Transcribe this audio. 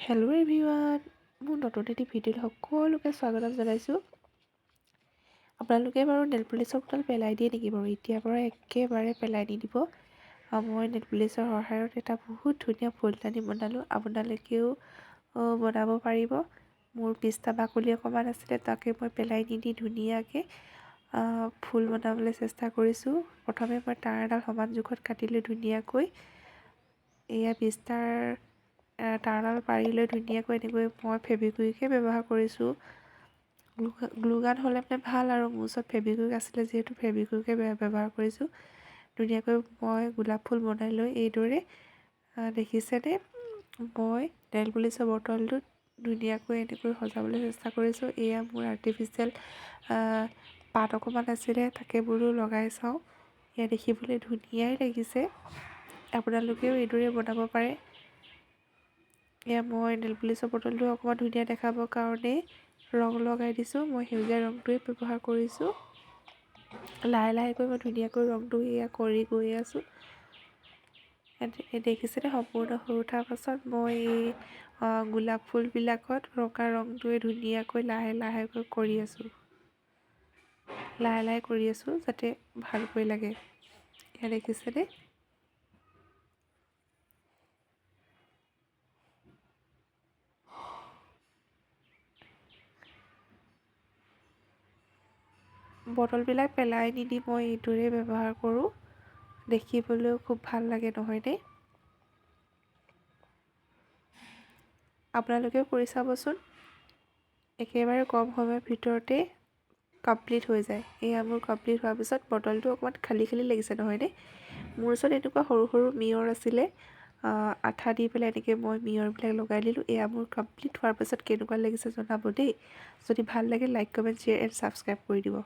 Hello' everyone, মোৰ নতুন এটি ভিডিঅ'ত সকলোকে স্বাগতম জনাইছোঁ। আপোনালোকে বাৰু নেল পলিচৰ বটল পেলাই দিয়ে নেকি বাৰু? এতিয়াৰ পৰা একেবাৰে পেলাই নিদিব। মই নেল পলিচৰ সহায়ত এটা বহুত ধুনীয়া ফুলদানি বনালোঁ। আপোনালোকেও বনাব পাৰিব। মোৰ পিস্তা বাকলি অকণমান আছিলে, তাকে মই পেলাই নিদি ধুনীয়াকৈ ফুল বনাবলৈ চেষ্টা কৰিছোঁ। প্ৰথমে মই তাঁৰ এডাল সমান জোখত কাটিলোঁ ধুনীয়াকৈ। এয়া পিস্তাৰ তাঁৰডাল পাৰি লৈ ধুনীয়াকৈ এনেকৈ মই ফেব্ৰিকুইকে ব্যৱহাৰ কৰিছোঁ। গ্লুগান হ'লে মানে ভাল, আৰু মোৰ ওচৰত ফেব্ৰিকুইক আছিলে যিহেতু ফেব্ৰিকুইকে ব্যৱহাৰ কৰিছোঁ। ধুনীয়াকৈ মই গোলাপ ফুল বনাই লৈ এইদৰে দেখিছেনে, মই নেল পলিচৰ বটলটোত ধুনীয়াকৈ এনেকৈ সজাবলৈ চেষ্টা কৰিছোঁ। এয়া মোৰ আৰ্টিফিচিয়েল পাত অকণমান আছিলে, তাকে বোলো লগাই চাওঁ। এয়া দেখিবলৈ ধুনীয়াই লাগিছে। আপোনালোকেও এইদৰে বনাব পাৰে। এয়া মই নেল পলিচৰ বটলটো অকণমান ধুনীয়া দেখাবৰ কাৰণে ৰং লগাই দিছোঁ। মই সেউজীয়া ৰংটোৱে ব্যৱহাৰ কৰিছোঁ। লাহে লাহেকৈ মই ধুনীয়াকৈ ৰংটো এয়া কৰি গৈ আছোঁ। দেখিছেনে, সম্পূৰ্ণ হৈ উঠাৰ পাছত মই এই গোলাপ ফুলবিলাকত ৰঙা ৰংটোৱে ধুনীয়াকৈ লাহে লাহেকৈ কৰি আছোঁ। লাহে লাহে কৰি আছোঁ যাতে ভালকৈ লাগে। এয়া দেখিছেনে। বটলবিলাক পেলাই নিদি মই এইদৰে ব্যৱহাৰ কৰোঁ। দেখিবলৈও খুব ভাল লাগে, নহয়নে? আপোনালোকেও কৰি চাবচোন। একেবাৰে কম সময়ৰ ভিতৰতে কমপ্লিট হৈ যায়। এয়া মোৰ কমপ্লিট হোৱাৰ পিছত বটলটো অকণমান খালী খালী লাগিছে, নহয়নে? মোৰ ওচৰত এনেকুৱা সৰু সৰু মিৰৰ আছিলে, আঠা দি পেলাই এনেকৈ মই মিৰৰবিলাক লগাই দিলোঁ। এয়া মোৰ কমপ্লিট হোৱাৰ পিছত কেনেকুৱা লাগিছে জনাব দেই। যদি ভাল লাগে like, comment, share and subscribe কৰি দিব।